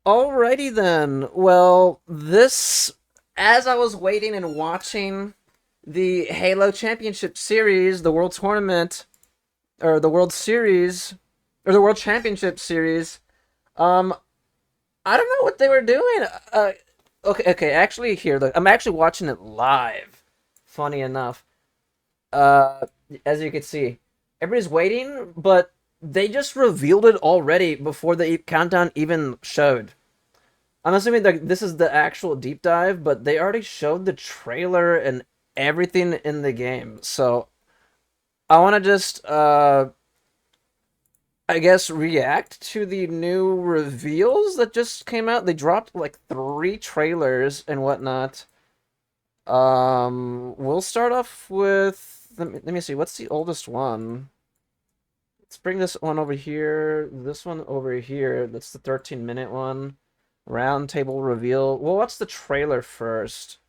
Alrighty then. Well, as I was waiting and watching the Halo Championship Series, the World Tournament, or the World Series, or the World Championship Series, um, I don't know what they were doing. Okay, actually, here, look, I'm actually watching it live. Funny enough. Uh, as you can see, everybody's waiting, but they just revealed it already before the countdown even showed. I'm assuming like this is the actual deep dive, but they already showed the trailer and everything in the game. So I want to just I guess react to the new reveals that just came out. They dropped like 3 trailers and whatnot. We'll start off with let me see. What's the oldest one? Let's bring this one over here. This one over here. That's the 13-minute one. Roundtable Reveal. Well, what's the trailer first?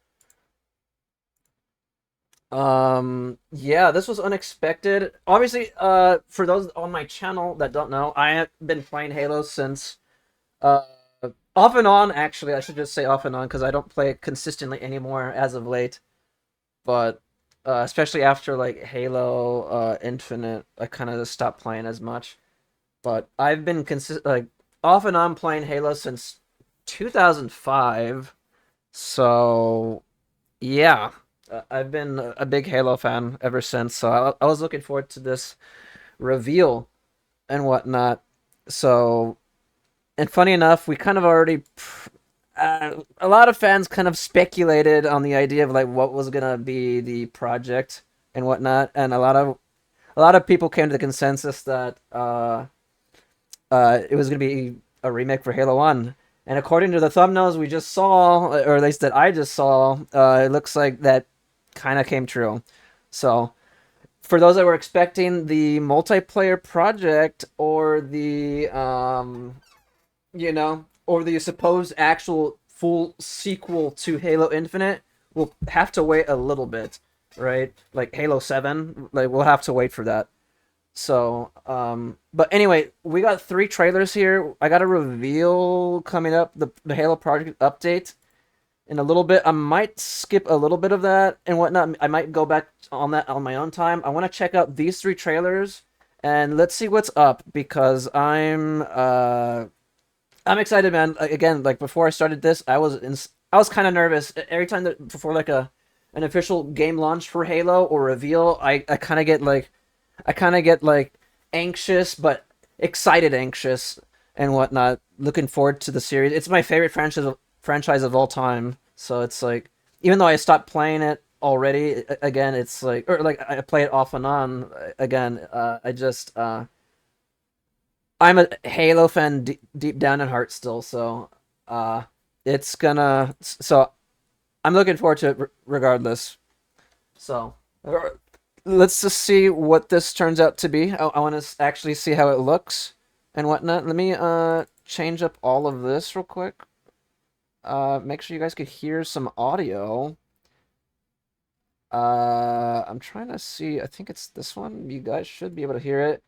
Yeah, this was unexpected. Obviously, for those on my channel that don't know, I have been playing Halo since, uh, off and on, actually. I should just say off and on, because I don't play it consistently anymore as of late. But, especially after, like, Halo, Infinite, I kind of stopped playing as much. But I've been off and on playing Halo since 2005. So, yeah, I've been a big Halo fan ever since. So I was looking forward to this reveal and whatnot. So, and funny enough, we kind of already, a lot of fans kind of speculated on the idea of like what was gonna be the project and whatnot, and a lot of people came to the consensus that it was gonna be a remake for Halo One. And according to the thumbnails we just saw, or at least that I just saw, it looks like that kind of came true. So, for those that were expecting the multiplayer project or or the supposed actual full sequel to Halo Infinite, we'll have to wait a little bit, right? Like Halo 7, like we'll have to wait for that. So, but anyway, we got 3 trailers here. I got a reveal coming up, the Halo Project update in a little bit. I might skip a little bit of that and whatnot. I might go back on that on my own time. I want to check out these 3 trailers and let's see what's up because I'm excited, man. Again, like before I started this, I was kind of nervous every time that before like an official game launch for Halo or reveal. I kind of get like anxious, but excited, anxious and whatnot. Looking forward to the series. It's my favorite franchise of all time. So it's like, even though I stopped playing it already, again, it's like, or like I play it off and on again. I'm a Halo fan deep down in heart still. So, it's gonna. So I'm looking forward to it regardless. So let's just see what this turns out to be. I want to actually see how it looks and whatnot. Let me change up all of this real quick. Make sure you guys could hear some audio. I'm trying to see. I think it's this one. You guys should be able to hear it.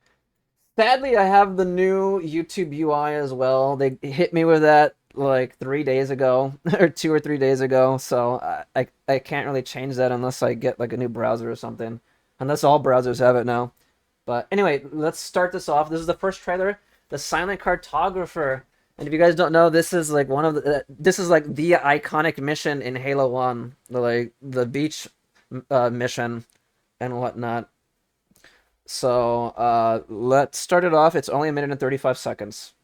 Sadly, I have the new YouTube UI as well. They hit me with that like 3 days ago, or 2 or 3 days ago. So I can't really change that unless I get like a new browser or something. Unless all browsers have it now. But anyway, let's start this off. This is the first trailer, the Silent Cartographer. And if you guys don't know, this is like this is like the iconic mission in Halo 1, the beach mission and whatnot. So, let's start it off. It's only 1 minute and 35 seconds.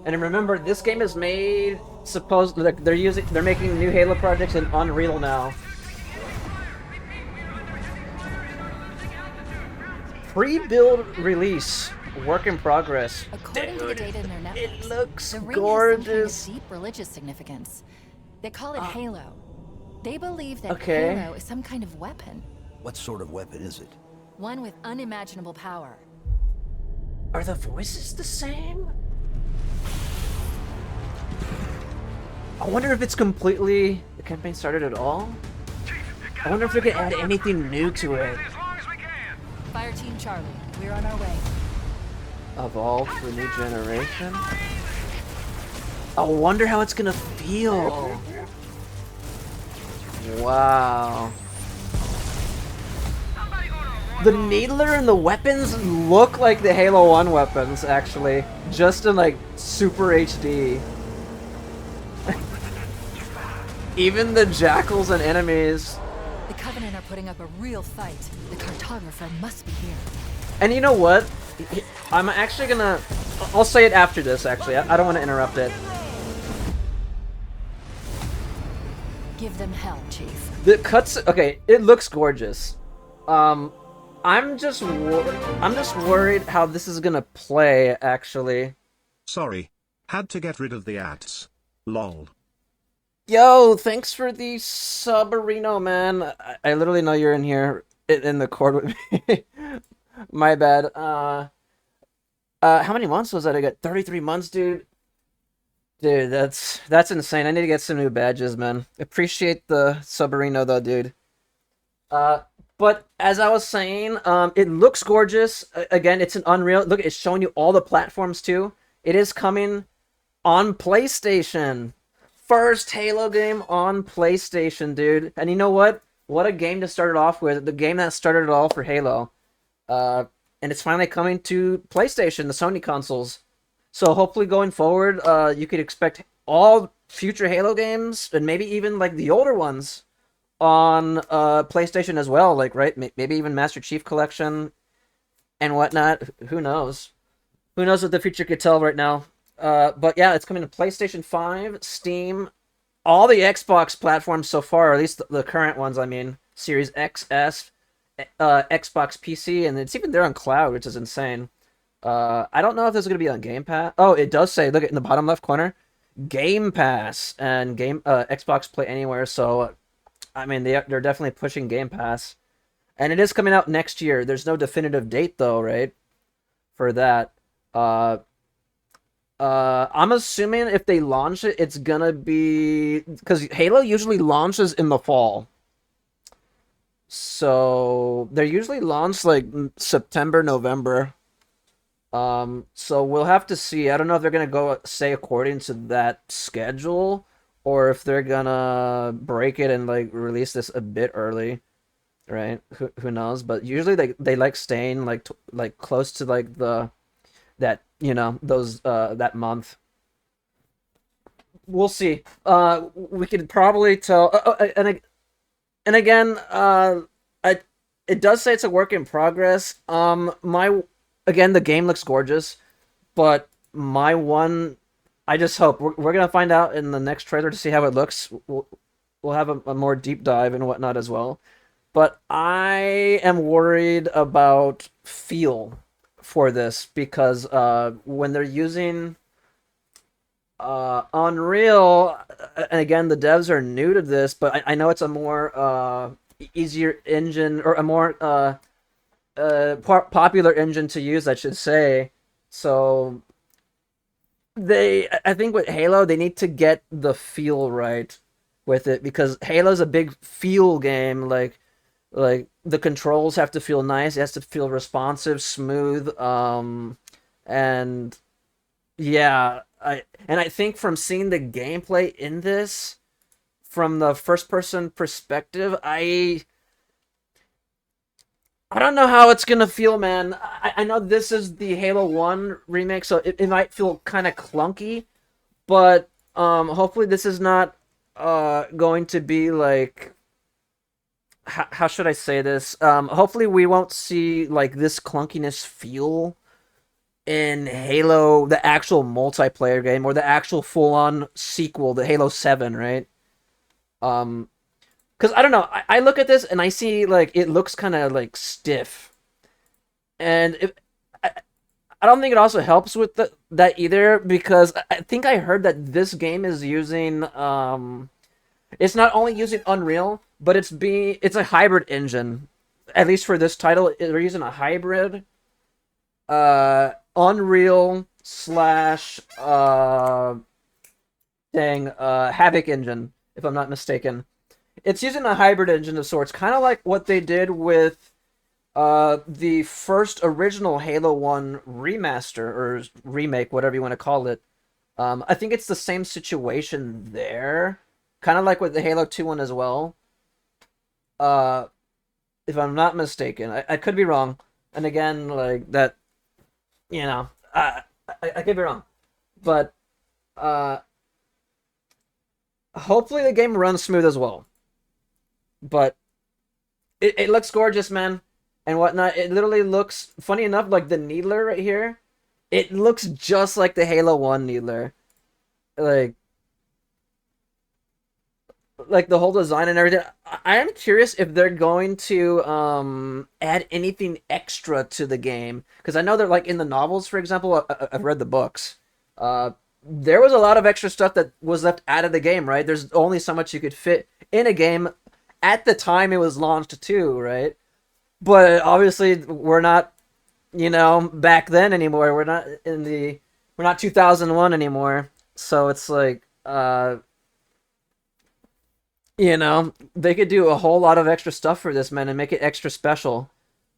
And remember, this game is made like they're making new Halo projects in Unreal now. Pre-build release, work in progress. According to the data in their networks, it looks the ring gorgeous. has some kind of deep religious significance. They call it Halo. They believe that Okay. Halo is some kind of weapon, What sort of weapon is it? one with unimaginable power. Are the voices the same? I wonder if it's completely the campaign started at all. I wonder if they could add anything new to it. Fire Team Charlie, we're on our way. Evolve for new generation. I wonder how it's gonna feel. Wow. The needler and the weapons look like the Halo 1 weapons, actually. Just in, like, Super HD. Even the jackals and enemies. The Covenant are putting up a real fight. The Cartographer must be here. And you know what? I'm actually gonna... I'll say it after this, actually. I don't want to interrupt it. Give them hell, Chief. The cuts... Okay, it looks gorgeous. I'm just worried how this is gonna play, actually. Sorry. Had to get rid of the ads. Lol. Yo, thanks for the subarino, man. I literally know you're in here in the court with me. My bad. How many months was that? I got 33 months, dude. Dude, that's insane. I need to get some new badges, man. Appreciate the subarino though, dude. But as I was saying, it looks gorgeous. Again, it's an Unreal. Look, it's showing you all the platforms too. It is coming on PlayStation. First Halo game on PlayStation, dude. And you know what? What a game to start it off with. The game that started it all for Halo. And it's finally coming to PlayStation, the Sony consoles. So hopefully going forward, you could expect all future Halo games, and maybe even like the older ones, on PlayStation as well. Like, right? Maybe even Master Chief Collection and whatnot. Who knows? Who knows what the future could tell right now? But yeah, it's coming to PlayStation 5, Steam, all the Xbox platforms so far, or at least the current ones, I mean. Series XS, Xbox PC, and it's even there on cloud, which is insane. I don't know if this is going to be on Game Pass. Oh, it does say, look at in the bottom left corner, Game Pass and Xbox Play Anywhere. So, I mean, they're definitely pushing Game Pass. And it is coming out next year. There's no definitive date, though, right? For that. I'm assuming if they launch it, it's gonna be... Because Halo usually launches in the fall. So, they're usually launched, like, September, November. So we'll have to see. I don't know if they're gonna go say according to that schedule, or if they're gonna break it and like release this a bit early, right? Who knows? But usually they like staying like like close to like that those that month. We'll see. We could probably tell. And again, it does say it's a work in progress. Again, the game looks gorgeous, but I just hope we're gonna find out in the next trailer to see how it looks. We'll have a more deep dive and whatnot as well. But I am worried about feel for this because when they're using Unreal, and again, the devs are new to this, but I know it's a more easier engine, or a more popular engine to use, I should say. So I think with Halo, they need to get the feel right with it, because Halo's a big feel game. Like the controls have to feel nice. It has to feel responsive, smooth, and yeah, I think from seeing the gameplay in this from the first person perspective, I don't know how it's gonna feel, man. I know this is the Halo 1 remake, so it might feel kind of clunky, but hopefully this is not going to be like... How should I say this? Hopefully we won't see like this clunkiness feel in Halo, the actual multiplayer game, or the actual full-on sequel, the Halo 7, right? Because I don't know, I look at this and I see like it looks kind of like stiff, and I don't think it also helps with that either, because I think I heard that this game is using it's not only using Unreal, but it's a hybrid engine. At least for this title, they're using a hybrid Unreal slash Havoc engine, if I'm not mistaken. It's using a hybrid engine of sorts, kind of like what they did with the first original Halo 1 remaster, or remake, whatever you want to call it. I think it's the same situation there, kind of like with the Halo 2 one as well. Uh, if I'm not mistaken, I could be wrong. And again, like that, you know, I could be wrong, but uh, hopefully the game runs smooth as well. But it looks gorgeous, man, and whatnot. It literally looks funny enough, like the needler right here. It looks just like the Halo 1 needler. Like the whole design and everything. I am curious if they're going to add anything extra to the game, because I know that like in the novels, for example, I've read the books. There was a lot of extra stuff that was left out of the game, right? There's only so much you could fit in a game at the time it was launched too, right? But obviously we're not, back then anymore. We're not 2001 anymore. So it's like they could do a whole lot of extra stuff for this, man, and make it extra special.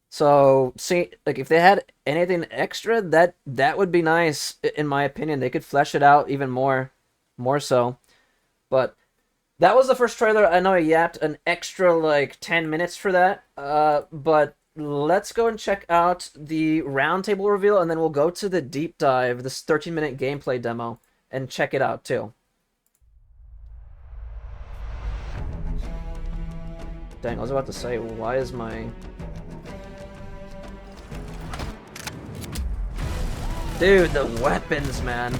So, see, like if they had anything extra, that would be nice, in my opinion. They could flesh it out even more so. But that was the first trailer. I know I yapped an extra like 10 minutes for that. But let's go and check out the roundtable reveal, and then we'll go to the deep dive, this 13-minute gameplay demo, and check it out too. Dang, I was about to say, why is my... Dude, the weapons, man.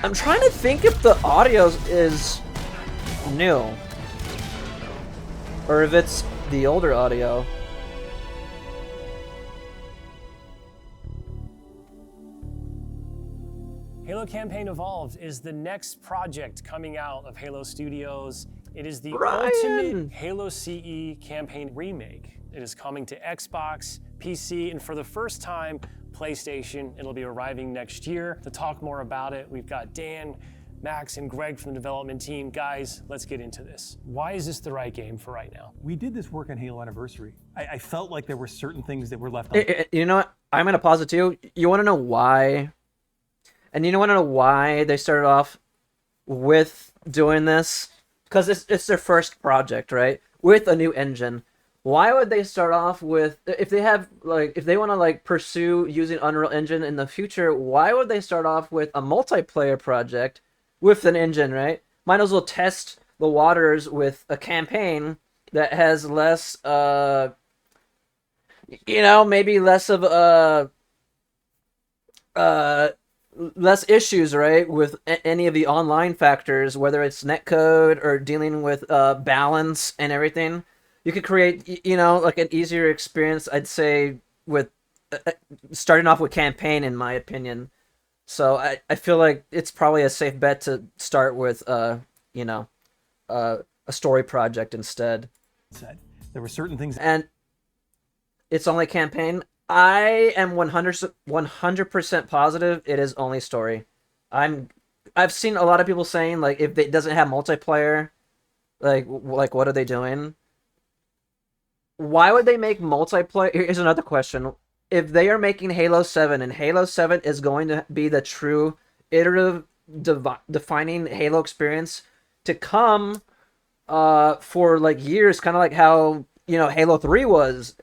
I'm trying to think if the audio is new. Or if it's the older audio. Halo Campaign Evolved is the next project coming out of Halo Studios. It is the Ryan! ultimate Halo CE campaign remake. It is coming to Xbox, PC, and for the first time, PlayStation. It'll be arriving next year. To talk more about it, we've got Dan, Max, and Greg from the development team. Guys, let's get into this. Why is this the right game for right now? We did this work on Halo Anniversary. I felt like there were certain things that were left on. You know what? I'm gonna pause it too. You want to know why? And you want to know why they started off with doing this? Because it's their first project, right? With a new engine. Why would they start off with, if they want to like pursue using Unreal Engine in the future, why would they start off with a multiplayer project with an engine, right? Might as well test the waters with a campaign that has less, maybe less of less issues, right, with any of the online factors, whether it's netcode or dealing with balance and everything. You could create, like an easier experience, I'd say, with starting off with campaign, in my opinion. So I feel like it's probably a safe bet to start with, a story project instead. There were certain things. And it's only campaign. I am 100% positive it is only story. I've seen a lot of people saying, like, if it doesn't have multiplayer, like what are they doing? Why would they make multiplayer? Here's another question. If they are making Halo 7 and Halo 7 is going to be the true iterative defining Halo experience to come for like years, kind of like how, Halo 3 was,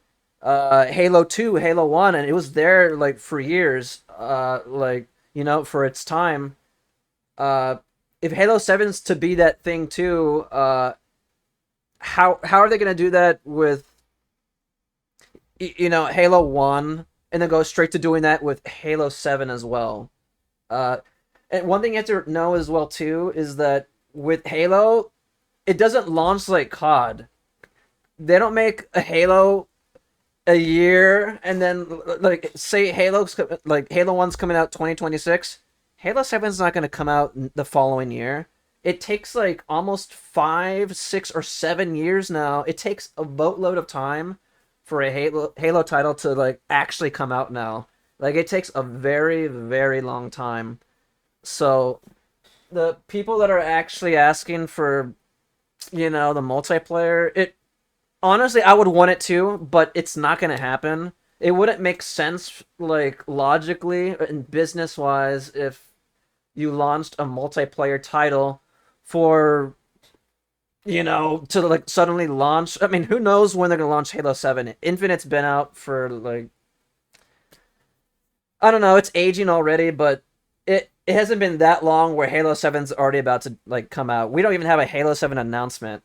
Halo 2, Halo 1, and it was there like for years, for its time. If Halo 7's to be that thing too, how are they going to do that with Halo 1 and then go straight to doing that with Halo 7 as well? And one thing you have to know as well too is that with Halo, it doesn't launch like COD. They don't make a Halo a year and then, like, say Halo 1's coming out 2026. Halo 7's not going to come out the following year. It takes like almost 5, 6, or 7 years now. It takes a boatload of time for a Halo title to like actually come out now. Like, it takes a very, very long time. So the people that are actually asking for, the multiplayer, honestly, I would want it to, but it's not gonna happen. It wouldn't make sense, like logically and business wise, if you launched a multiplayer title for to like suddenly launch. I mean, who knows when they're gonna launch Halo 7? Infinite's been out for like I don't know, it's aging already, but it hasn't been that long where Halo 7's already about to like come out. We don't even have a Halo 7 announcement.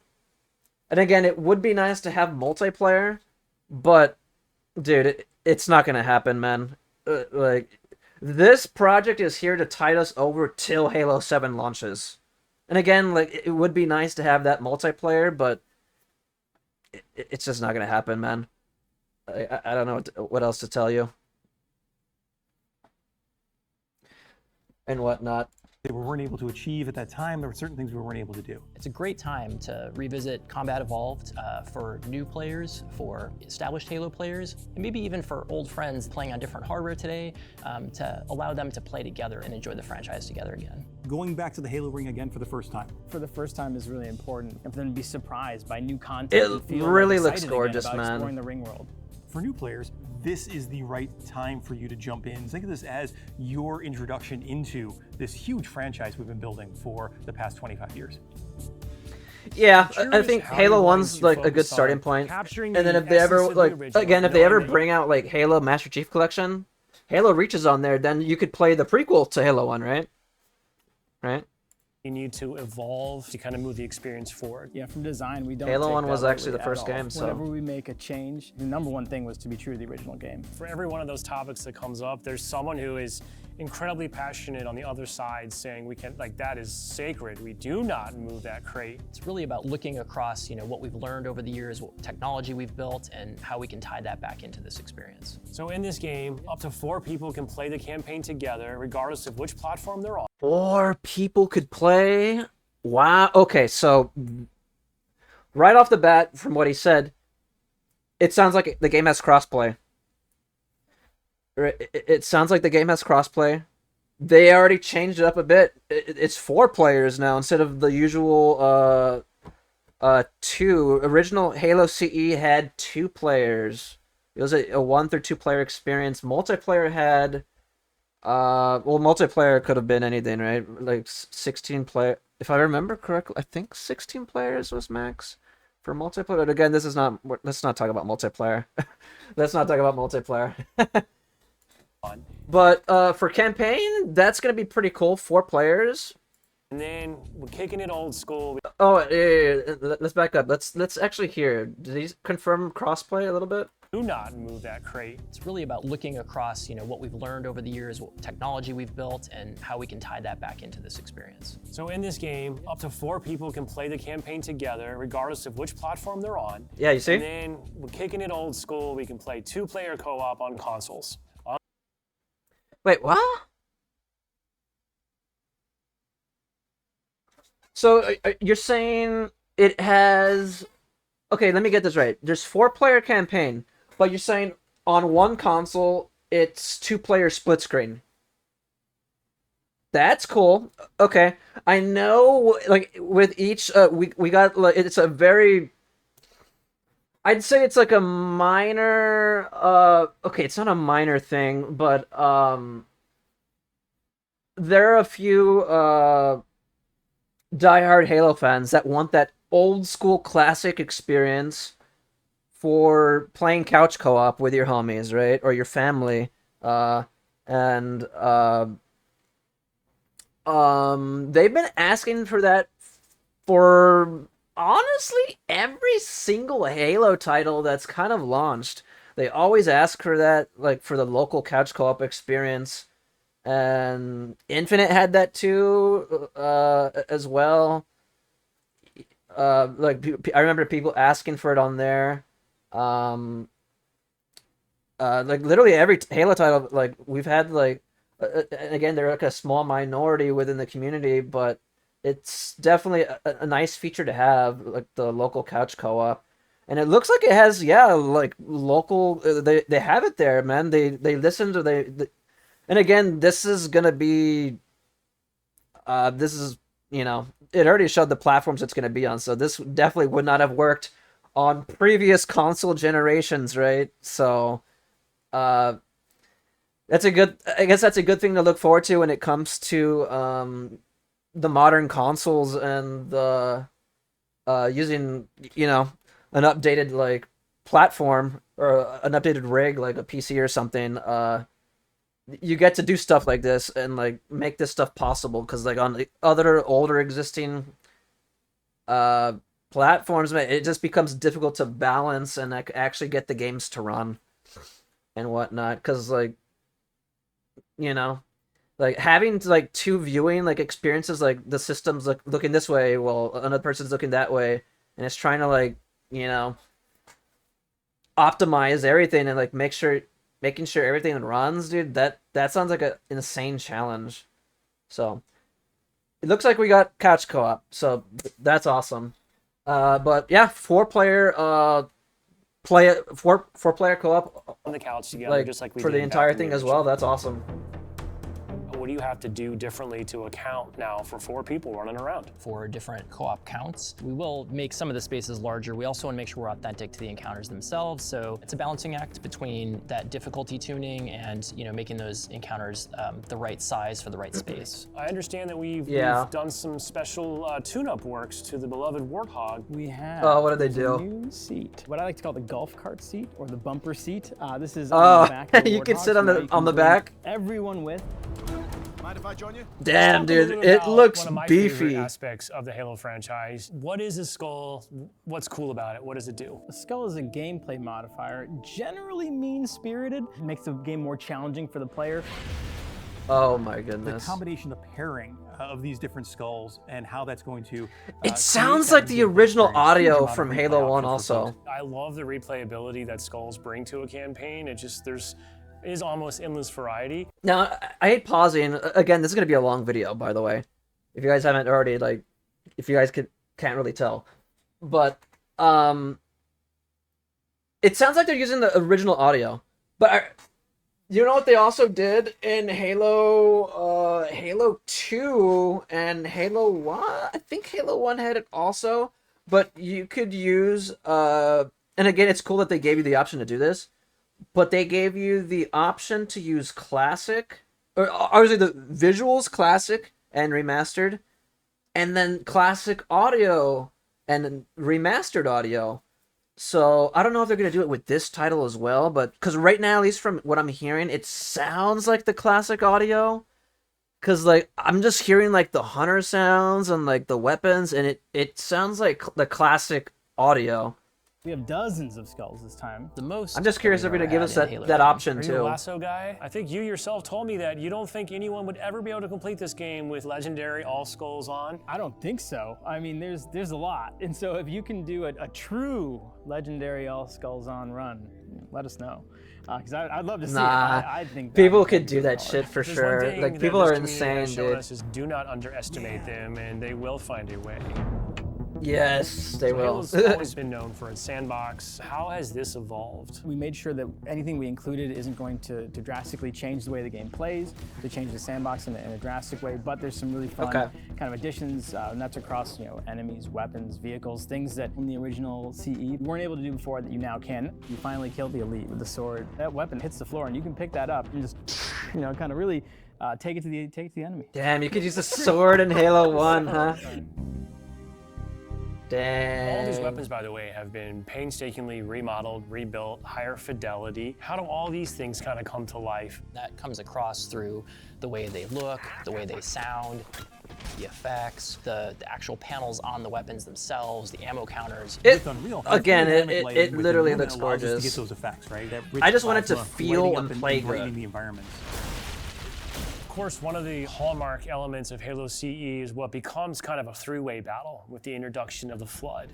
And again, it would be nice to have multiplayer, but dude, it's not gonna happen, man. Like this project is here to tide us over till Halo 7 launches. And again, like it would be nice to have that multiplayer, but it's just not gonna happen, man. I don't know what else to tell you. And whatnot. We weren't able to achieve at that time. There were certain things we weren't able to do. It's a great time to revisit Combat Evolved for new players, for established Halo players, and maybe even for old friends playing on different hardware today, to allow them to play together and enjoy the franchise together again. Going back to the Halo ring again for the first time. For the first time is really important, and for them to be surprised by new content. It and feel really like looks excited gorgeous, again about man. exploring the ring world. For new players, this is the right time for you to jump in. Think of this as your introduction into this huge franchise we've been building for the past 25 years. Yeah, I Curious think how Halo you're going 1's to like a good focus starting on point. capturing And then the if they ever essence of the like original, again, if they ever knowing that bring out like Halo Master Chief Collection, Halo Reaches on there, then you could play the prequel to Halo 1, right? Right? you need to evolve to kind of move the experience forward. Yeah, from design, we don't Halo take 1 that was actually lightly the first at all. game, so- Whenever we make a change, the number one thing was to be true to the original game. For every one of those topics that comes up, there's someone who is incredibly passionate on the other side saying we can, like, that is sacred. We do not move that crate. It's really about looking across, what we've learned over the years, what technology we've built, and how we can tie that back into this experience. So in this game, up to 4 people can play the campaign together, regardless of which platform they're on. 4 people could play? Wow. Okay, so right off the bat, from what he said, it sounds like the game has crossplay. It sounds like the game has crossplay. They already changed it up a bit. It's 4 players now instead of the usual 2. Original Halo CE had 2 players. It was a 1 through 2 player experience. Multiplayer had multiplayer could have been anything, right? Like 16 player. If I remember correctly, I think 16 players was max for multiplayer. But again, let's not talk about multiplayer. Let's not talk about multiplayer. But for campaign, that's gonna be pretty cool. 4 players. And then we're kicking it old school. Oh, yeah. Let's back up. Let's actually hear. Did he confirm crossplay a little bit? Do not move that crate. It's really about looking across, what we've learned over the years, what technology we've built, and how we can tie that back into this experience. So in this game, up to 4 people can play the campaign together, regardless of which platform they're on. Yeah, you see? And then we're kicking it old school. We can play 2-player co-op on consoles. Wait, what? So you're saying it has... Okay, let me get this right. There's 4-player campaign, but you're saying on one console, it's 2-player split screen. That's cool. Okay. I know, like, with each, we got, like, it's a very... I'd say it's like a minor, okay, it's not a minor thing, but, there are a few, diehard Halo fans that want that old school classic experience for playing couch co-op with your homies, right? Or your family. And they've been asking for that for honestly every single Halo title that's kind of launched. They always ask for that, like, for the local couch co-op experience. And Infinite had that too, as well. Like, I remember people asking for it on there. Like, literally every Halo title, like, we've had, like, and again, they're like a small minority within the community, but it's definitely a nice feature to have, like the local couch co-op. And it looks like it has, yeah, like local. They have it there, man. They listen to and again, this is gonna be. This is, it already showed the platforms it's gonna be on, so this definitely would not have worked on previous console generations, right? So, that's a good. I guess that's a good thing to look forward to when it comes to the modern consoles and the using an updated like platform or an updated rig like a PC or something. You get to do stuff like this and like make this stuff possible because like on the other older existing platforms, man, it just becomes difficult to balance and like actually get the games to run and whatnot because like like having like two viewing like experiences, like the system's looking this way while another person's looking that way, and it's trying to like optimize everything and like making sure everything runs, dude. That sounds like an insane challenge. So it looks like we got couch co-op, so that's awesome. But yeah, four-player co-op On the couch together, like just like we for did the entire back in thing the as well. original. That's awesome. What do you have to do differently to account now for 4 people running around? For different co-op counts, we will make some of the spaces larger. We also want to make sure we're authentic to the encounters themselves. So it's a balancing act between that difficulty tuning and making those encounters the right size for the right space. I understand that we've done some special tune-up works to the beloved Warthog. We have. Oh, what did they there's a do? New seat. What I like to call the golf cart seat or the bumper seat. This is Oh, on the back of the you can Warthog, sit so on now the- you can on the bring back? Everyone with. Mind if I join you? Damn, Talk a little dude, bit it about looks one of my favorite beefy. aspects of the Halo franchise. What is a skull? What's cool about it? What does it do? A skull is a gameplay modifier. It generally mean-spirited. It makes the game more challenging for the player. Oh my The goodness. combination, the pairing of these different skulls and how that's going to. It sounds like the original audio from Halo 1 also. I love the replayability that skulls bring to a campaign. It is almost endless variety. Now, I hate pausing. Again, this is going to be a long video, by the way. If you guys haven't already, like, if you guys can't really tell. But, it sounds like they're using the original audio. But, you know what they also did in Halo 2 and Halo 1? I think Halo 1 had it also. But you could use, and again, it's cool that they gave you the option to do this. But they gave you the option to use classic, or obviously the visuals classic and remastered, and then classic audio and remastered audio. So I don't know if they're gonna do it with this title as well, but because right now, at least from what I'm hearing, it sounds like the classic audio. Cause like I'm just hearing like the hunter sounds and like the weapons, and it sounds like the classic audio. We have dozens of skulls this time. The most. I'm just curious if they're gonna give us that Halo. option Are you a too. lasso guy? I think you yourself told me that you don't think anyone would ever be able to complete this game with legendary all skulls on. I don't think so. I mean, there's a lot. And so if you can do a true legendary all skulls on run, let us know. Because I'd love to see it. I think people that'd be could do that shit for There's one sure. thing Like that people this are community insane, has shown dude. us is do not underestimate them, and they will find a way. Yes, they will. Halo's always been known for its sandbox. How has this evolved? We made sure that anything we included isn't going to drastically change the way the game plays, to change the sandbox in a drastic way, but there's some really fun kind of additions, and that's across enemies, weapons, vehicles, things that in the original CE you weren't able to do before that you now can. You finally kill the elite with the sword. That weapon hits the floor and you can pick that up and just kind of really take it to the enemy. Damn, you could use the sword in Halo 1, huh? Dang. All these weapons, by the way, have been painstakingly remodeled, rebuilt, higher fidelity. How do all these things kind of come to life? That comes across through the way they look, the way they sound, the effects, the actual panels on the weapons themselves, the ammo counters. With Unreal, Again, dynamic it lighting with literally Unreal looks allows us to gorgeous. get those effects, right? That rich I just want it to plasma feel lighting and up play brightening good. the environments. Of course, one of the hallmark elements of Halo CE is what becomes kind of a three-way battle with the introduction of the Flood.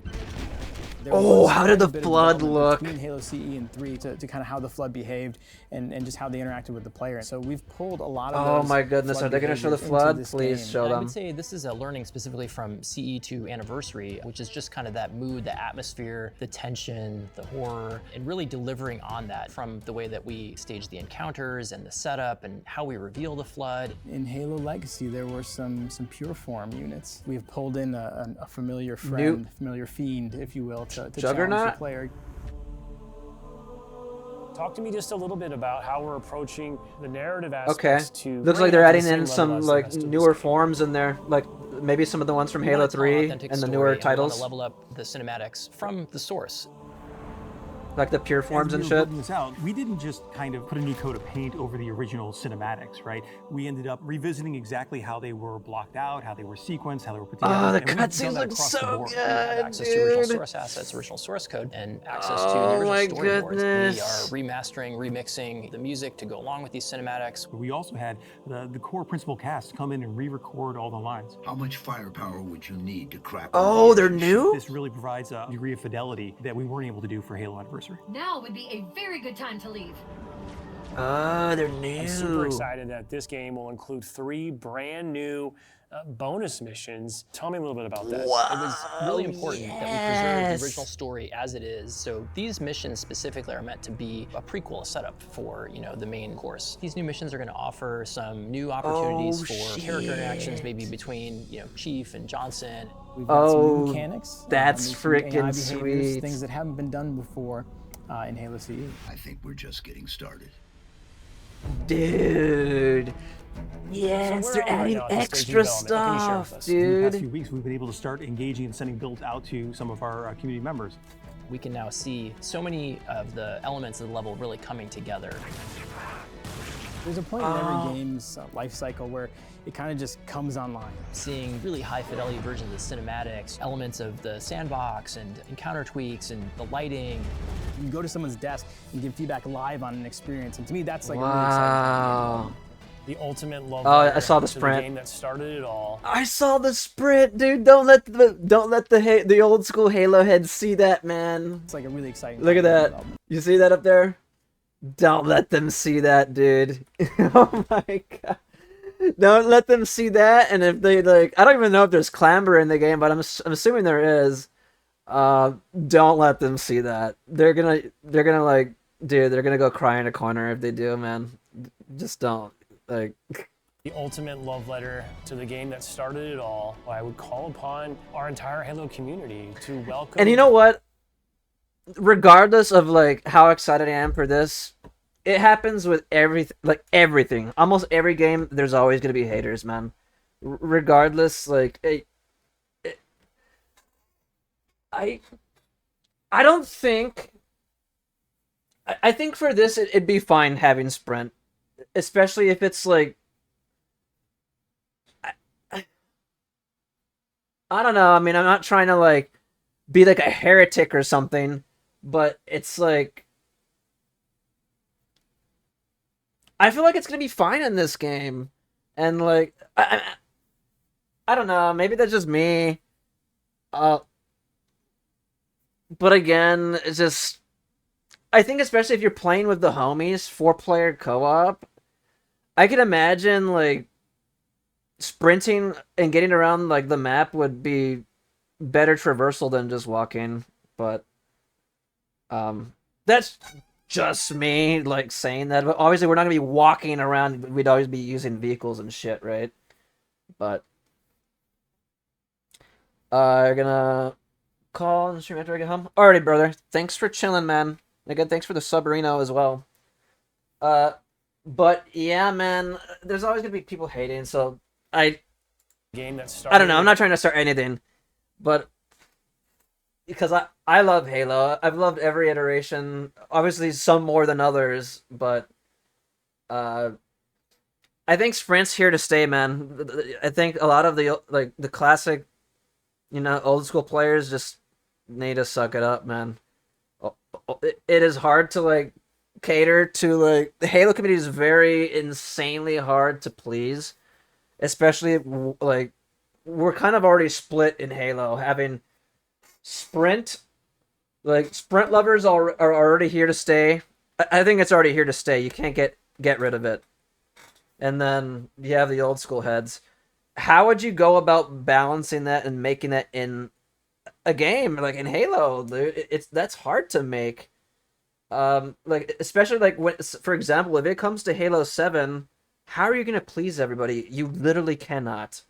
There Oh, was how did the quite a bit of Flood development look? between Halo CE and 3 to kind of how the Flood behaved and just how they interacted with the player. So we've pulled a lot of Oh those my goodness, Flood are they gonna show the behaviors into Flood? this Please game. show I them. would say this is a learning specifically from CE to Anniversary, which is just kind of that mood, the atmosphere, the tension, the horror, and really delivering on that from the way that we stage the encounters and the setup and how we reveal the Flood. In Halo Legacy, there were some pure form units. We've pulled in a familiar friend, familiar fiend, if you will, to challenge the Juggernaut? player. Talk to me just a little bit about how we're approaching the narrative Okay. aspects to Looks bring like it they're up to adding the same in level some as the like rest of this newer game. forms in there, like maybe some of the ones from We Halo wanna tell an 3 authentic and the story, newer and we want titles, to level up the cinematics from the source. like the pure As forms we and were shit. building this out, we didn't just kind of put a new coat of paint over the original cinematics, right? We ended up revisiting exactly how they were blocked out, how they were sequenced, how they were put together. Oh, the and we've done cutscenes that look across the so board. We have good, access to original dude. source assets, original source code, and access to the Oh original my storyboards. We goodness. are remastering, remixing the music to go along with these cinematics. We also had the core principal cast come in and re-record all the lines. How much firepower would you need to crack? Oh, the they're edge? new? This really provides a degree of fidelity that we weren't able to do for Halo Anniversary. Now would be a very good time to leave. They're new. I'm super excited that this game will include 3 brand new bonus missions. Tell me a little bit about that. Wow. It was really important that we preserve yes. the original story as it is. So these missions specifically are meant to be a prequel, a setup for, the main course. These new missions are going to offer some new opportunities for character interactions, maybe between, Chief and Johnson. We've got some Oh, new mechanics. that's there's some AI freaking behaviors, sweet. Things that haven't been done before in Halo CE. I think we're just getting started. Dude. Yes, So they're where are we adding now at this stage extra of development? What can you share with stuff, us? In the past dude. few weeks, we've been able to start engaging and sending builds out to some of our community members. We can now see so many of the elements of the level really coming together. There's a point in every game's life cycle where it kind of just comes online. Seeing really high fidelity versions of the cinematics, elements of the sandbox and encounter tweaks and the lighting. You can go to someone's desk and give feedback live on an experience, and to me, that's like a really Wow. exciting The ultimate love Oh, I letter saw the to sprint. the game that started it all. I saw the sprint, dude. Don't let the old school Halo heads see that, man. It's like a really exciting. Look at time in that. development. You see that up there? Don't let them see that, dude. Oh my god. Don't let them see that. And if they I don't even know if there's clamber in the game, but I'm assuming there is. Don't let them see that. They're gonna dude, they're gonna go cry in a corner if they do, man. Just don't. The ultimate love letter to the game that started it all. I would call upon our entire Halo community to welcome. And you know what? Regardless of how excited I am for this, it happens with everything. Almost every game, there's always gonna be haters, man. Regardless, I don't think. I think for this, it'd be fine having sprint, especially if it's I don't know. I mean, I'm not trying to be like a heretic or something, but it's I feel like it's gonna be fine in this game, and I don't know. Maybe that's just me. But again, it's just I think especially if you're playing with the homies, 4-player co-op, I can imagine sprinting and getting around the map would be better traversal than just walking, but that's just me saying that. But obviously we're not gonna be walking around, we'd always be using vehicles and shit, right? But you're gonna call the stream after I get home. Alrighty, brother, thanks for chilling, man. Again, thanks for the subarino as well. But yeah, man, there's always gonna be people hating, so game that started. I don't know. I'm not trying to start anything, but because I love Halo. I've loved every iteration. Obviously, some more than others, but I think Sprint's here to stay, man. I think a lot of the classic, old school players just need to suck it up, man. It is hard to cater to the Halo community is very insanely hard to please. Especially we're kind of already split in Halo, having sprint sprint lovers are already here to stay. I think it's already here to stay. You can't get rid of it. And then you have the old school heads. How would you go about balancing that and making that in a game in Halo? That's hard to make. Especially when, for example, if it comes to Halo 7. How are you going to please everybody? You literally cannot.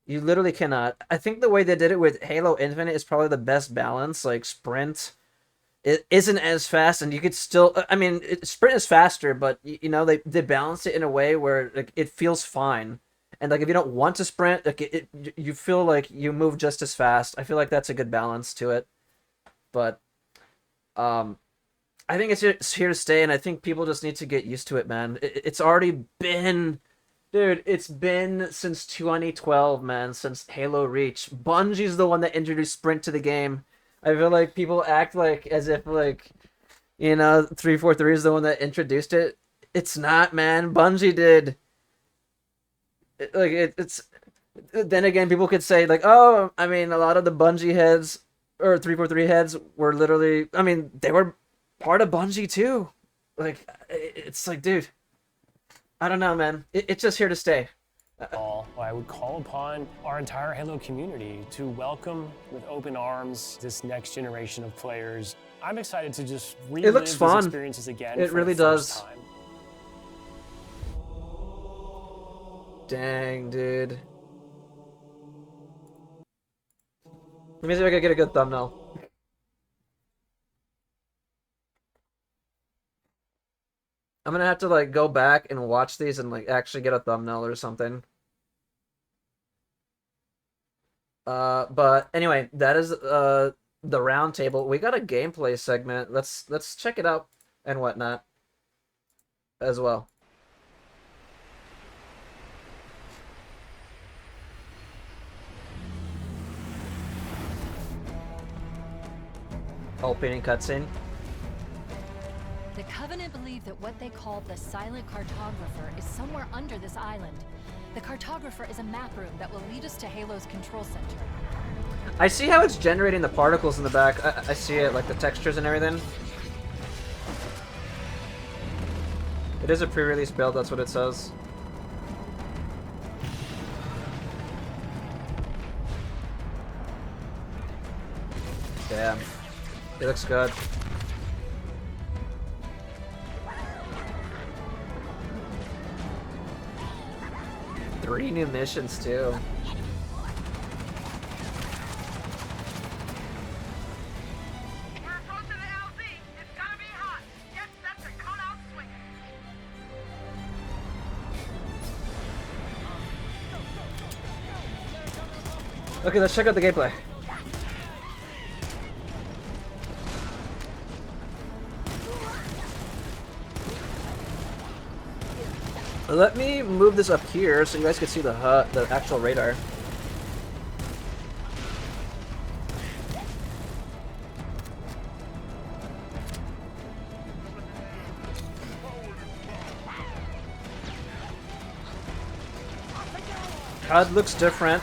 You literally cannot. I think the way they did it with Halo Infinite is probably the best balance. Like sprint, it isn't as fast, and you could still. I mean, sprint is faster, but you know they balanced it in a way where like it feels fine. And like if you don't want to sprint, like you feel like you move just as fast. I feel like that's a good balance to it. But I think it's here to stay, and I think people just need to get used to it, man. It's already been, dude. It's been since 2012, man. Since Halo Reach, Bungie's the one that introduced sprint to the game. I feel like people act like as if like, you know, 343 is the one that introduced it. It's not, man. Bungie did. It's. Then again, people could say like, oh, I mean, a lot of the Bungie heads or 343 heads were literally. I mean, they were part of Bungie too. Like, it's like, dude, I don't know, man. It's just here to stay. I would call upon our entire Halo community to welcome with open arms this next generation of players. I'm excited to just relive looks these fun. experiences again. It for really the first does. time. Dang, dude. Let me see if I can get a good thumbnail. I'm gonna have to like go back and watch these and like actually get a thumbnail or something. But anyway, that is the roundtable. We got a gameplay segment. Let's check it out and whatnot as well. Opening cutscene. The Covenant believe that what they call the Silent Cartographer is somewhere under this island. The Cartographer is a map room that will lead us to Halo's control center. I see how it's generating the particles in the back. I see it, like the textures and everything. It is a pre-release build, that's what it says. Damn. It looks good. Three new missions too. Okay, let's check out the gameplay. Let me move this up here so you guys can see the actual radar. HUD looks different.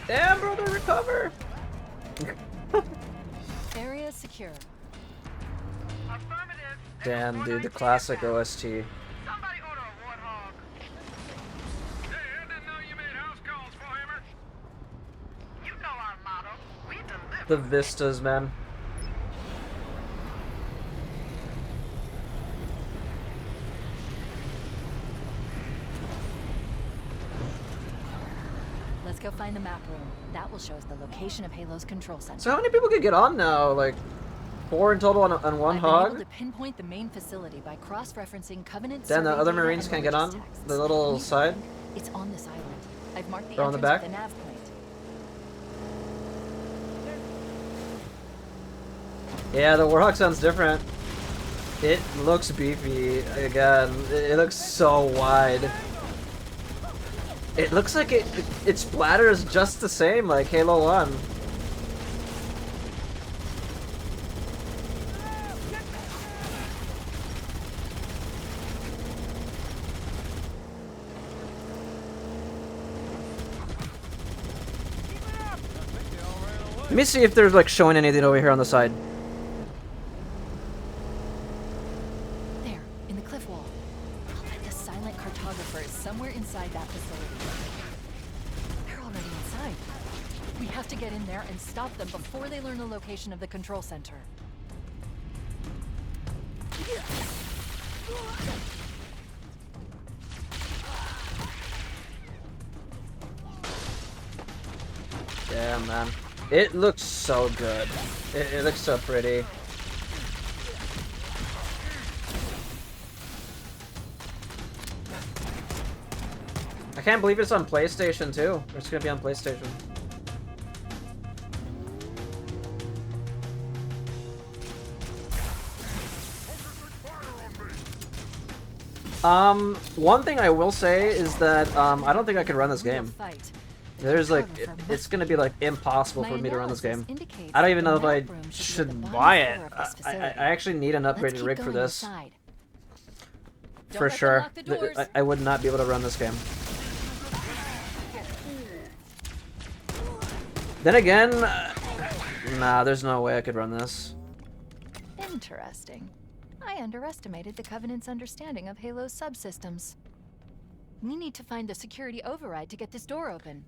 Damn, brother, recover! Area secure. Damn, dude, the classic OST. Somebody order a warthog. Hey, I didn't know you made house calls, Warhammer. You know our motto. We deliver. The vistas, man. Let's go find the map room. That will show us the location of Halo's control center. So how many people can get on now? Like 4 in total on one I've been able hog? to pinpoint the main facility by cross-referencing Covenant. Then the survey other data Marines and can't get on? religious texts. The little New side? It's on this island. I've marked the They're on the entrance back? with the nav point. Yeah, the Warhawk sounds different. It looks beefy. Again, it looks so wide. It looks like its splatter is just the same like Halo 1. Let me see if they're like showing anything over here on the side. There, in the cliff wall. I'll bet the silent cartographer is somewhere inside that facility. They're already inside. We have to get in there and stop them before they learn the location of the control center. Damn, man. It looks so good. It looks so pretty. I can't believe it's on PlayStation too. It's gonna be on PlayStation. One thing I will say is that I don't think I can run this game. There's like, it's gonna be like impossible for me to run this game. I don't even know if I should buy it. I actually need an upgraded rig for this. For sure. I would not be able to run this game. Then again, nah, there's no way I could run this. Interesting. I underestimated the Covenant's understanding of Halo's subsystems. We need to find the security override to get this door open.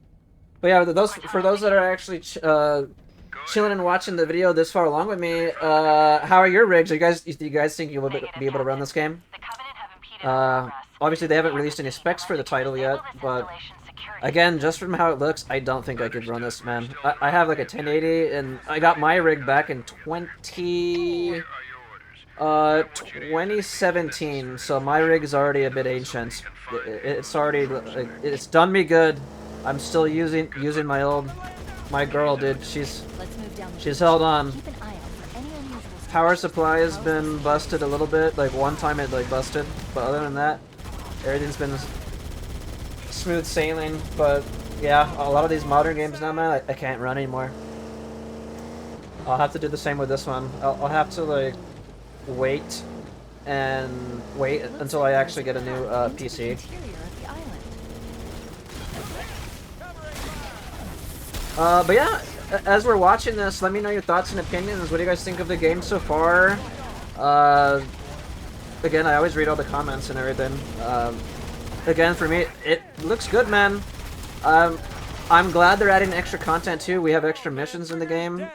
But yeah, for those that are actually chilling and watching the video this far along with me, how are your rigs? Do you guys think you'll be able to run this game? Obviously they haven't released any specs for the title yet, but again, just from how it looks, I don't think I could run this, man. I have like a 1080, and I got my rig back in 2017, so my rig is already a bit ancient. It's already, like, it's done me good. I'm still using my girl, dude. She's held on. Power supply has been busted a little bit. Like one time it like busted, but other than that, everything's been smooth sailing. But yeah, a lot of these modern games now, man, I can't run anymore. I'll have to do the same with this one. I'll have to like wait until I actually get a new PC. But yeah, as we're watching this, let me know your thoughts and opinions. What do you guys think of the game so far? Again, I always read all the comments and everything. Again, for me, it looks good, man. I'm glad they're adding extra content too. We have extra missions in the game.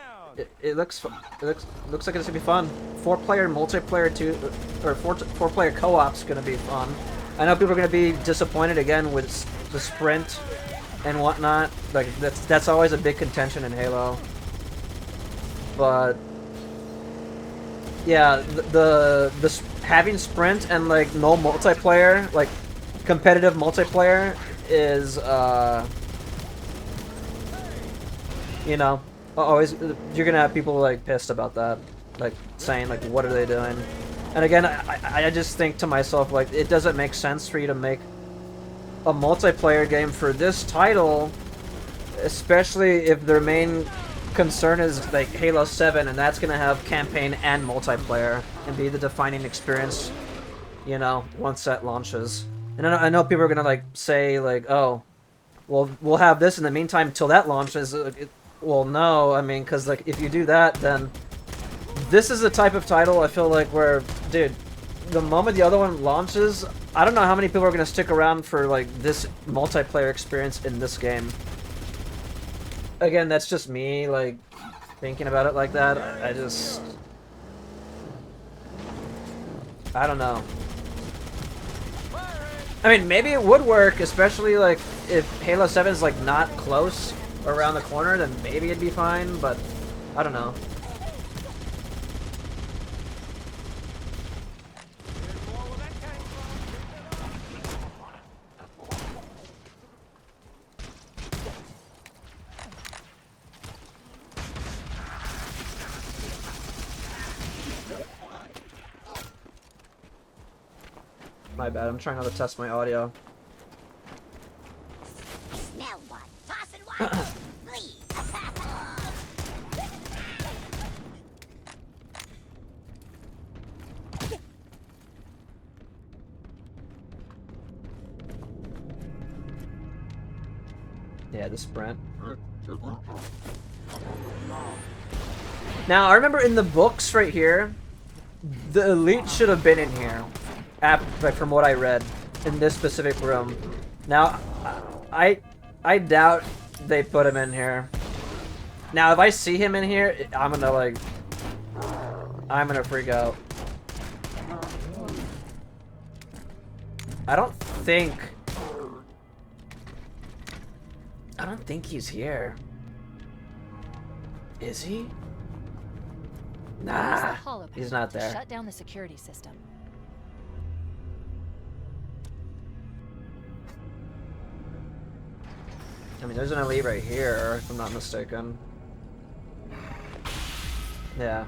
It looks like it's gonna be fun. 4-player multiplayer too, or 4-player co-op's gonna be fun. I know people are gonna be disappointed again with the sprint and whatnot. Like that's always a big contention in Halo. But yeah, the having sprint and like no multiplayer, like competitive multiplayer, is you know, always you're gonna have people like pissed about that, like saying like what are they doing? And again, I just think to myself like it doesn't make sense for you to make a multiplayer game for this title, especially if their main concern is like Halo 7, and that's gonna have campaign and multiplayer and be the defining experience, you know, once that launches. And I know people are gonna like say like, oh, well we'll have this in the meantime till that launches. Well, no, I mean, because like if you do that, then this is the type of title I feel like where, dude, the moment the other one launches, I don't know how many people are gonna stick around for like this multiplayer experience in this game. Again, that's just me like thinking about it like that. I don't know. I mean, maybe it would work, especially like if Halo 7 is like not close around the corner, then maybe it'd be fine, but I don't know. My bad, I'm trying not to test my audio. Smell one, toss and one, please. Yeah, the sprint. Now, I remember in the books right here, the elite should have been in here, like from what I read, in this specific room. Now, I doubt they put him in here. Now, if I see him in here, I'm gonna freak out. I don't think he's here. Is he? Nah, he's not there. Shut down the security system. I mean, there's an elite right here, if I'm not mistaken. Yeah.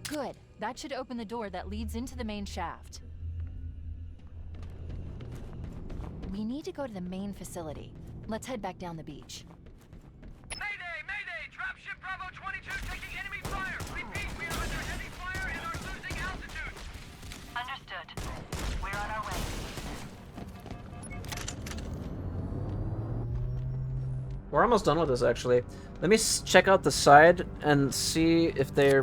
Good. That should open the door that leads into the main shaft. We need to go to the main facility. Let's head back down the beach. Mayday! Mayday! Dropship Bravo 22 taking enemy fire! Repeat, we are under heavy fire and are losing altitude! Understood. We're on our way. We're almost done with this, actually. Let me check out the side and see if they're...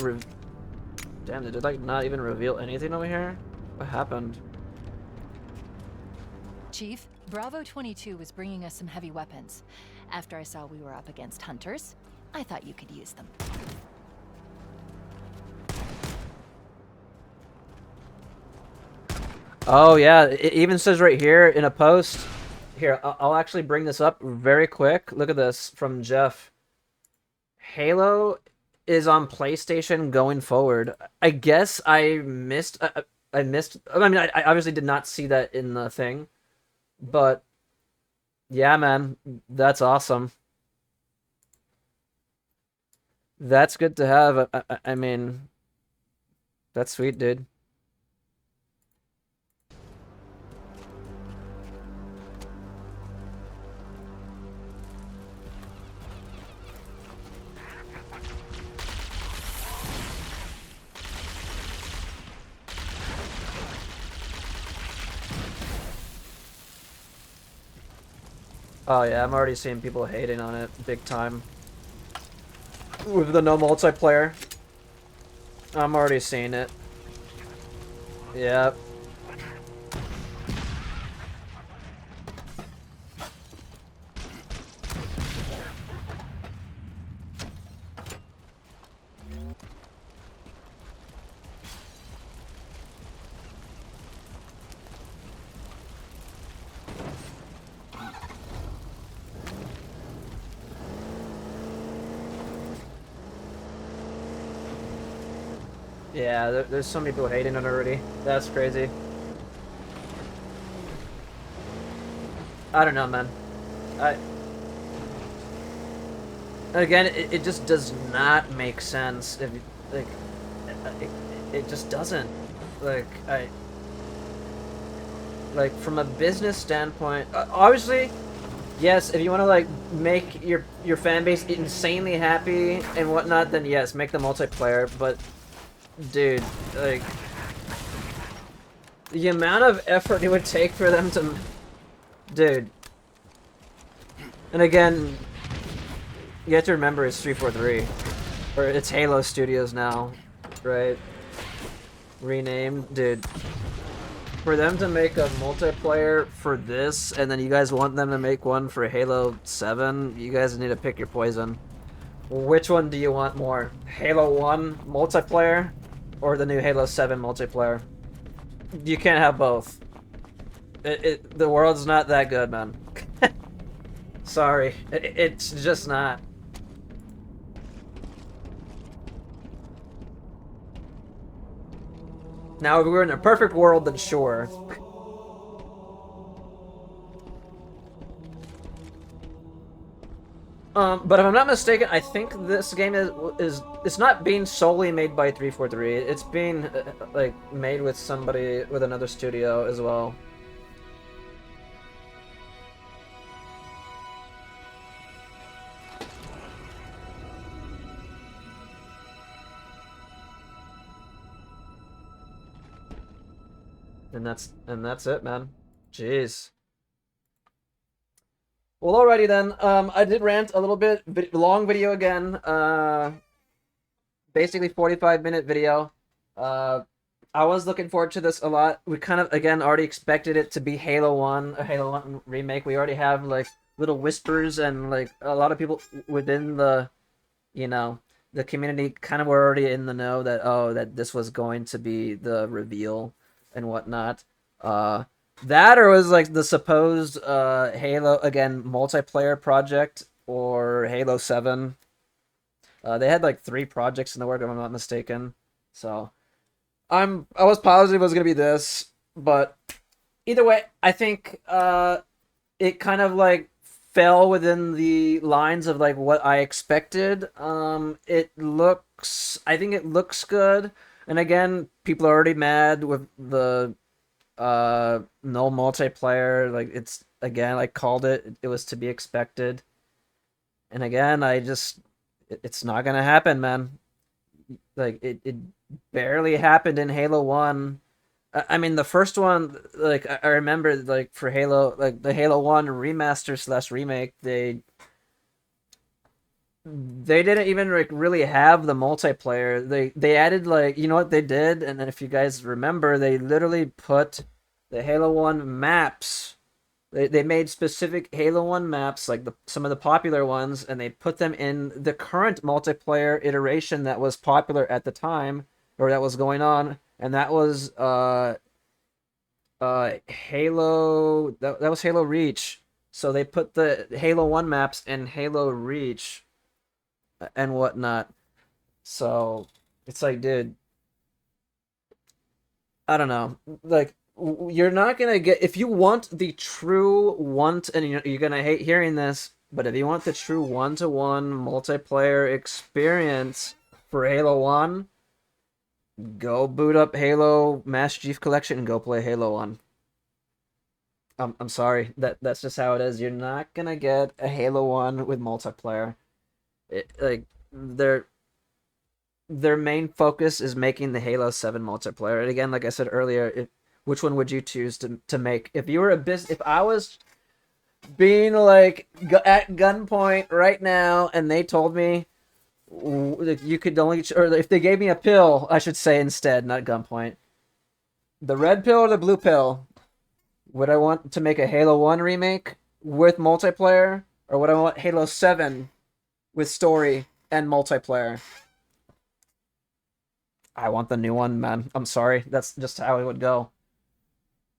Damn, did it, like, not even reveal anything over here? What happened? Chief, Bravo 22 was bringing us some heavy weapons. After I saw we were up against hunters, I thought you could use them. Oh, yeah, it even says right here in a post. Here, I'll actually bring this up very quick. Look at this from Jeff. Halo is on PlayStation going forward. I guess I missed... I missed... I mean, I obviously did not see that in the thing. But, yeah, man, that's awesome. That's good to have. I mean, that's sweet, dude. Oh yeah, I'm already seeing people hating on it big time. With the no multiplayer. I'm already seeing it. Yep. Yeah, there's so many people hating it already. That's crazy. I don't know, man. Again, it just does not make sense. If like, it just doesn't. Like like from a business standpoint, obviously, yes. If you want to like make your fan base insanely happy and whatnot, then yes, make the multiplayer. But dude, like, the amount of effort it would take for them to... Dude. And again, you have to remember it's 343. Or it's Halo Studios now, right? Renamed. Dude. For them to make a multiplayer for this, and then you guys want them to make one for Halo 7, you guys need to pick your poison. Which one do you want more? Halo 1 multiplayer? Or the new Halo 7 multiplayer? You can't have both. The world's not that good, man. Sorry. It's just not. Now, if we were in a perfect world, then sure. But if I'm not mistaken, I think this game is it's not being solely made by 343. It's being like made with somebody with another studio as well. And that's it, man. Jeez. Well, alrighty then. I did rant a little bit. Long video again. Basically 45-minute video. I was looking forward to this a lot. We kind of, again, already expected it to be Halo 1, a Halo 1 remake. We already have, like, little whispers and, like, a lot of people within the, you know, the community kind of were already in the know that, oh, that this was going to be the reveal and whatnot. That or was, like, the supposed Halo, again, multiplayer project or Halo 7. They had, like, 3 projects in the work, if I'm not mistaken. So I was positive it was gonna be this, but either way, I think it kind of like fell within the lines of like what I expected. I think it looks good, and again, people are already mad with the no multiplayer. Like it's again, I called it. It was to be expected, and again, it's not gonna happen, man. Like it barely happened in Halo 1. I mean, the first one, like I remember, like for Halo, like the Halo 1 remaster slash remake, they didn't even like really have the multiplayer. They added like, you know what they did, and then if you guys remember, they literally put the Halo 1 maps. They made specific Halo 1 maps, like some of the popular ones, and they put them in the current multiplayer iteration that was popular at the time, or that was going on, and that was Halo that was Halo Reach. So they put the Halo 1 maps in Halo Reach and whatnot. So it's like, dude, I don't know. Like you're not gonna get if you want the true and you're gonna hate hearing this, but if you want the true one-to-one multiplayer experience for Halo 1, go boot up Halo Master Chief Collection and go play Halo 1. I'm sorry, that's just how it is. You're not gonna get a Halo 1 with multiplayer. Like their main focus is making the Halo 7 multiplayer. And again, like I said earlier, which one would you choose to make? If you were if I was being like at gunpoint right now and they told me you could only, or if they gave me a pill, I should say instead, not gunpoint, the red pill or the blue pill, would I want to make a Halo 1 remake with multiplayer, or would I want Halo 7 with story and multiplayer? I want the new one, man. I'm sorry. That's just how it would go.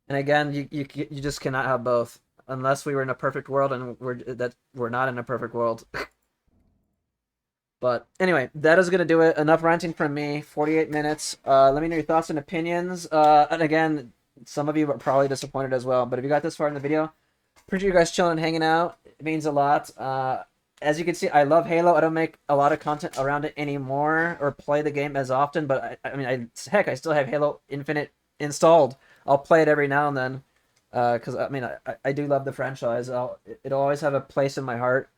And again, you just cannot have both unless we were in a perfect world, and we're not in a perfect world. But anyway, that is gonna do it. Enough ranting from me. 48 minutes. Let me know your thoughts and opinions. And again, some of you are probably disappointed as well. But if you got this far in the video, appreciate you guys chilling and hanging out. It means a lot. As you can see, I love Halo. I don't make a lot of content around it anymore or play the game as often, but I mean, heck, I still have Halo Infinite installed. I'll play it every now and then, because I mean, I do love the franchise. It'll always have a place in my heart.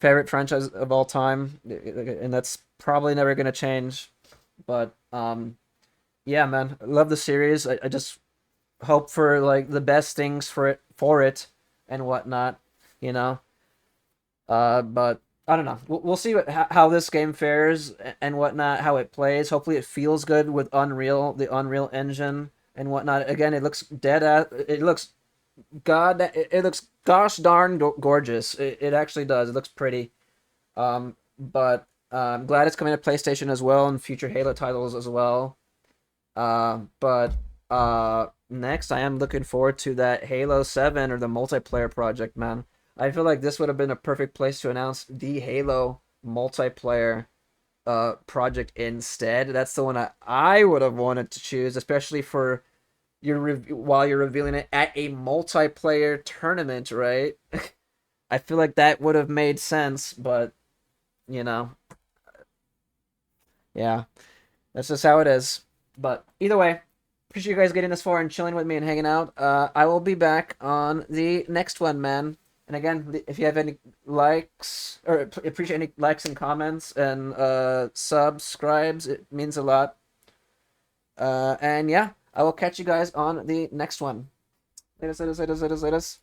Favorite franchise of all time, and that's probably never gonna change. But yeah, man, I love the series. I just hope for like the best things for it and whatnot, you know. But I don't know. We'll see how this game fares and whatnot, how it plays. Hopefully, it feels good with Unreal, the Unreal Engine and whatnot. Again, it looks it looks it looks gosh darn gorgeous. It actually does. It looks pretty. But I'm glad it's coming to PlayStation as well and future Halo titles as well. But next, I am looking forward to that Halo 7 or the multiplayer project, man. I feel like this would have been a perfect place to announce the Halo multiplayer project instead. That's the one I would have wanted to choose, especially for while you're revealing it at a multiplayer tournament, right? I feel like that would have made sense, but you know, yeah, that's just how it is. But either way, appreciate you guys getting this far and chilling with me and hanging out. I will be back on the next one, man. And again, if you have any likes, or appreciate any likes and comments and subscribes, it means a lot. And yeah, I will catch you guys on the next one. Latest.